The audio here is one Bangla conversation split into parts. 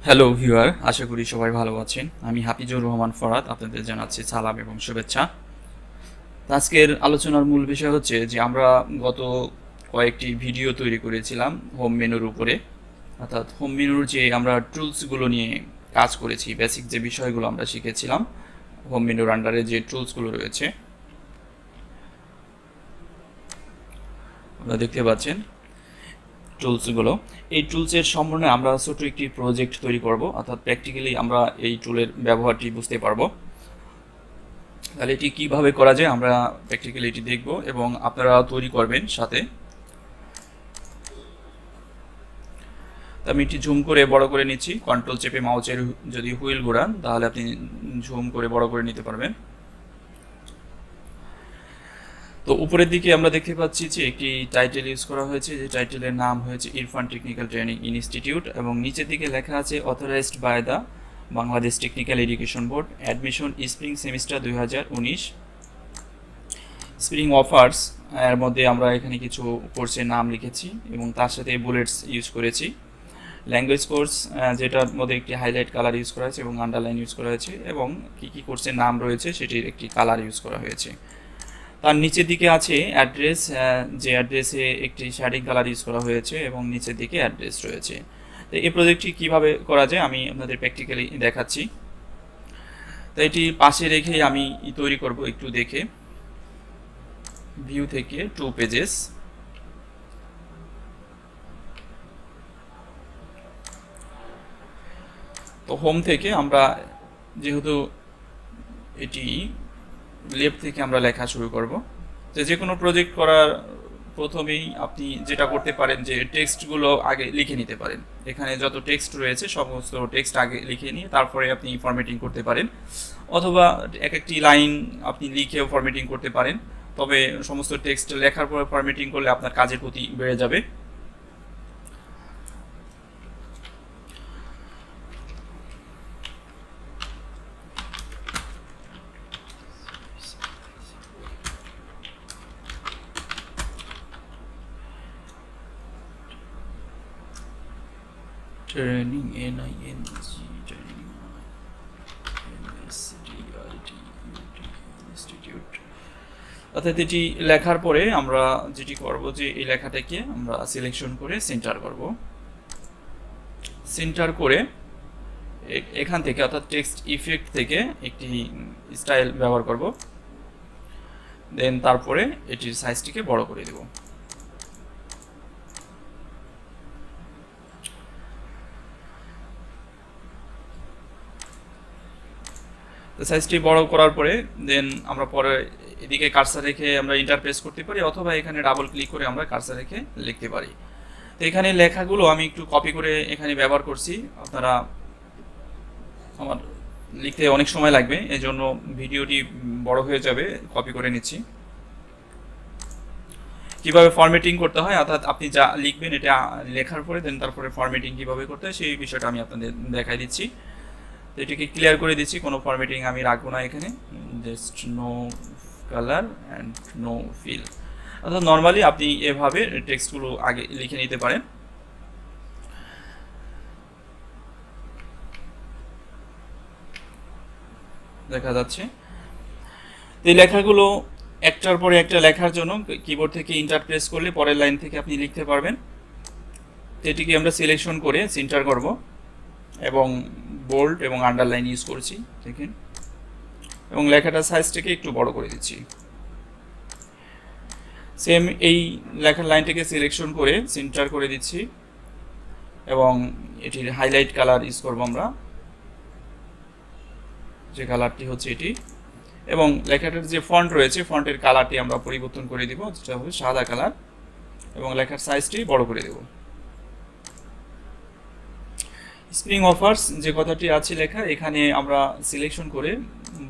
হ্যালো ভিউয়ার, আশা করি সবাই ভালো আছেন। আমি হাফিজুর রহমান ফরাদ, আপনাদের জানাচ্ছি সালাম এবং শুভেচ্ছা। আজকের আলোচনার মূল বিষয় হচ্ছে যে আমরা গত কয়েকটি ভিডিও তৈরি করেছিলাম হোম মেনুর উপরে, অর্থাৎ হোম মেনুর যে আমরা টুলসগুলো নিয়ে কাজ করেছি, বেসিক যে বিষয়গুলো আমরা শিখেছিলাম হোম মেনুর আন্ডারে যে টুলসগুলো রয়েছে আপনারা দেখতে পাচ্ছেন টুলসগুলো। এই টুলসের সম্বন্ধে আমরা ছোট একটি প্রজেক্ট তৈরি করব, অর্থাৎ প্র্যাকটিক্যালি আমরা এই টুলের ব্যবহারটি বুঝতে পারবো। তাহলে এটি কীভাবে করা যায় আমরা প্র্যাকটিক্যালি এটি দেখব এবং আপনারা তৈরি করবেন সাথে। আমি এটি জুম করে বড় করে নিচ্ছি, কন্ট্রোল চেপে মাউসের যদি হুইল ঘোরান তাহলে আপনি জুম করে বড় করে নিতে পারবেন। তো উপরের দিকে আমরা দেখতে পাচ্ছি যে একটি টাইটেল ইউজ করা হয়েছে, যে টাইটেলের নাম হয়েছে ইরফান টেকনিক্যাল ট্রেনিং ইনস্টিটিউট, এবং নিচের দিকে লেখা আছে authorised by the Bangladesh technical education board, admission spring semester 2019, spring offers. এর মধ্যে আমরা এখানে কিছু কোর্সের নাম লিখেছি এবং তার সাথে বুলেটস ইউজ করেছি। ল্যাঙ্গুয়েজ কোর্স, যেটার মধ্যে একটি হাইলাইট কালার ইউজ করা হয়েছে এবং আন্ডারলাইন ইউজ করা হয়েছে, এবং কী কী কোর্সের নাম রয়েছে সেটির একটি কালার ইউজ করা হয়েছে। তার নিচের দিকে আছে অ্যাড্রেস, যে অ্যাড্রেসে একটি শ্যাডিং কালার ইউজ করা হয়েছে এবং নিচের দিকে অ্যাড্রেস রয়েছে। তো এই প্রজেক্টটি কীভাবে করা যায় আমি আপনাদের প্র্যাকটিক্যালি দেখাচ্ছি। তো এটি পাশে রেখেই আমি তৈরি করব, একটু দেখে। ভিউ থেকে 2 পেজেস, তো হোম থেকে আমরা যেহেতু এটি লেফট থেকে আমরা লেখা শুরু করব। তো যে কোনো প্রজেক্ট করার প্রথমেই আপনি যেটা করতে পারেন যে টেক্সটগুলো আগে লিখে নিতে পারেন। এখানে যত টেক্সট রয়েছে সমস্ত টেক্সট আগে লিখে নিয়ে তারপরে আপনি ফরম্যাটিং করতে পারেন, অথবা এক একটি লাইন আপনি লিখেও ফরম্যাটিং করতে পারেন। তবে সমস্ত টেক্সট লেখার পরে ফরম্যাটিং করলে আপনার কাজের গতি বেড়ে যাবে। ট্রেনিং ইনস্টিটিউট, অর্থাৎ এটি লেখার পরে আমরা যেটি করব যে এই লেখাটাকে আমরা সিলেকশন করে সেন্টার করব। সেন্টার করে এখান থেকে অর্থাৎ টেক্সট ইফেক্ট থেকে একটি স্টাইল ব্যবহার করব, দেন তারপরে এটির সাইজটিকে বড় করে দেব। তো সাইজটি বড় করার পরে দেন আমরা পরে এদিকে কার্সার রেখে আমরা ইন্টারপ্রেস করতে পারি, অথবা এখানে ডাবল ক্লিক করে আমরা কার্সার রেখে লিখতে পারি। তো এখানে লেখাগুলো আমি একটু কপি করে এখানে ব্যবহার করছি। আপনারা, আমার লিখতে অনেক সময় লাগবে, এই জন্য ভিডিওটি বড় হয়ে যাবে, কপি করে নিচ্ছি। কিভাবে ফরম্যাটিং করতে হয়, অর্থাৎ আপনি যা লিখবেন এটা লেখার পরে দেন তারপরে ফরম্যাটিং কিভাবে করতে হয় সেই বিষয়টা আমি আপনাদের দেখাই দিচ্ছি। তো এটিকে ক্লিয়ার করে দিচ্ছি, কোনো ফরম্যাটিং আমি রাখবো না এখানে, just no colour and no fill. অর্থাৎ নর্মালি আপনি এভাবে টেক্সটগুলো আগে লিখে নিতে পারেন। দেখা যাচ্ছে এই লেখাগুলো একটার পরে একটা লেখার জন্য কিবোর্ড থেকে ইন্টারপ্রেস করলে পরের লাইন থেকে আপনি লিখতে পারবেন। এটিকে আমরা সিলেকশন করে সেন্টার করব এবং বোল্ড এবং আন্ডারলাইন ইউজ করছি, দেখেন, এবং লেখাটার সাইজটাকে একটু বড় করে দিচ্ছি। সেম এই লেখার লাইনটাকে সিলেকশন করে সেন্টার করে দিচ্ছি এবং এটির হাইলাইট কালার ইউজ করব আমরা, যে কালারটি হচ্ছে এটি, এবং লেখাটার যে ফন্ট রয়েছে ফন্টের কালারটি আমরা পরিবর্তন করে দিব, যেটা হবে সাদা কালার, এবং লেখার সাইজটি বড় করে দেব। স্প্রিং অফার্স যে কথাটি আছে লেখা, এখানে আমরা সিলেকশন করে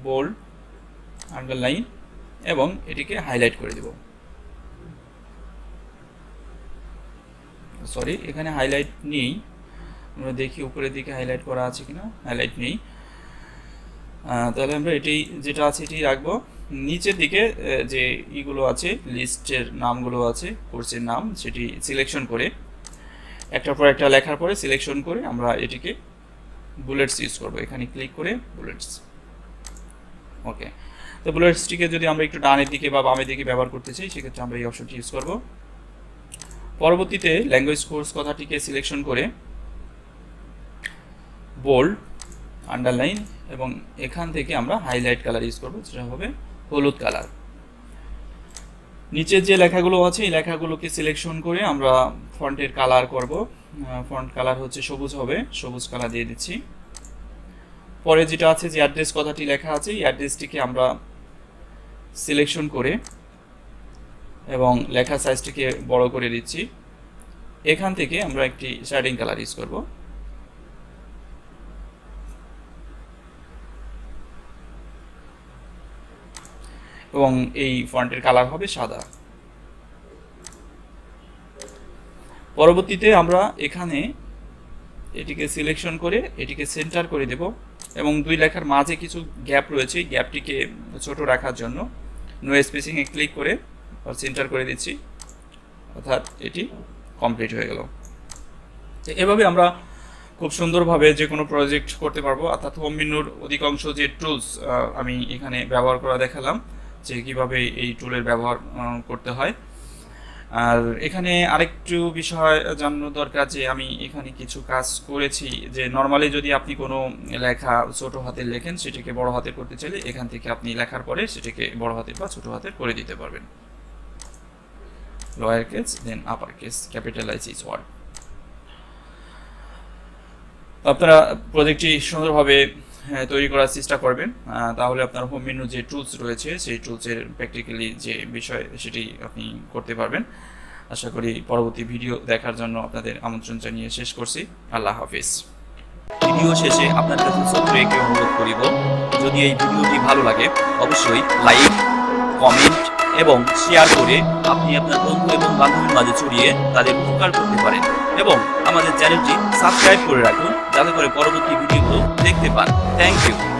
বোল্ড, আন্ডারলাইন এবং এটিকে হাইলাইট করে দেব। সরি, এখানে হাইলাইট নেই, আমরা দেখি উপরের দিকে হাইলাইট করা আছে কিনা, হাইলাইট নেই। তাহলে আমরা এটি যেটা আছে এটি রাখবো। নিচের দিকে যে ইগুলো আছে, লিস্টের নামগুলো আছে, কোর্সের নাম, সেটি সিলেকশন করে একটার পর একটা লেখার পরে সিলেকশন করে আমরা এটিকে বুলেটস ইউজ করব। এখানে ক্লিক করে বুলেটস। ওকে, তো বুলেটসটিকে যদি আমরা একটু ডানের দিকে বা বামের দিকে ব্যবহার করতে চাই, সেক্ষেত্রে আমরা এই অপশনটি ইউজ করব। পরবর্তীতে ল্যাঙ্গুয়েজ কোর্স কথাটিকে সিলেকশন করে বোল্ড, আন্ডারলাইন এবং এখান থেকে আমরা হাইলাইট কালার ইউজ করব, যেটা হবে হলুদ কালার। নিচের যে লেখাগুলো আছে এই লেখাগুলোকে সিলেকশন করে আমরা ফন্টের কালার করব। ফন্ট কালার হচ্ছে সবুজ হবে, সবুজ কালার দিয়ে দিচ্ছি। পরে যেটা আছে যে অ্যাড্রেস কথাটি লেখা আছে, এই অ্যাড্রেসটিকে আমরা সিলেকশন করে এবং লেখা সাইজটিকে বড় করে দিচ্ছি। এখান থেকে আমরা একটি শেডিং কালার ইউজ করব। এবং এই ফন্টের কালার হবে সাদা। পরবর্তীতে আমরা এখানে এটিকে সিলেকশন করে এটিকে সেন্টার করে দেব এবং দুই লেখার মাঝে কিছু গ্যাপ রয়েছে, গ্যাপটিকে ছোট রাখার জন্য নো স্পেসিংয়ে ক্লিক করে সেন্টার করে দিচ্ছি, অর্থাৎ এটি কমপ্লিট হয়ে গেল। তো এভাবে আমরা খুব সুন্দরভাবে যে কোনো প্রজেক্ট করতে পারবো। অর্থাৎ হোম মেনুর অধিকাংশ যে টুলস আমি এখানে ব্যবহার করা দেখালাম, যে কিভাবে এই টুলের ব্যবহার করতে হয়। আর এখানে আরেকটু বিষয় জানানো দরকার, যে আমি এখানে কিছু কাজ করেছি, যে নর্মালি যদি আপনি কোনো লেখা ছোট হাতের লেখেন, সেটিকে বড় হাতের করতে চাইলে এখান থেকে আপনি লেখার পরে সেটিকে বড় হাতের বা ছোট হাতের করে দিতে পারবেন। Lower case then upper case, capitalise is word. আপনারা প্রজেক্টটি সুন্দরভাবে তৈরি করার চেষ্টা করবেন, তাহলে আপনার হোম মেনু যে টুলস রয়েছে সেই টুলসের প্র্যাকটিক্যালি যে বিষয় সেটি আপনি করতে পারবেন। আশা করি পরবর্তী ভিডিও দেখার জন্য আপনাদের আমন্ত্রণ জানিয়ে শেষ করছি। আল্লাহ হাফিজ। ভিডিও শেষে আপনার কাছে ছোট্ট একটি অনুরোধ করিব, যদি এই ভিডিওটি ভালো লাগে অবশ্যই লাইক, কমেন্ট এবং শেয়ার করে আপনি আপনার বন্ধু এবং বান্ধবীর মাঝে ছড়িয়ে তাদের উপকার করতে পারেন এবং আমাদের চ্যানেলটি সাবস্ক্রাইব করে রাখুন, যাতে করে পরবর্তী ভিডিওগুলো দেখতে পান। Thank you.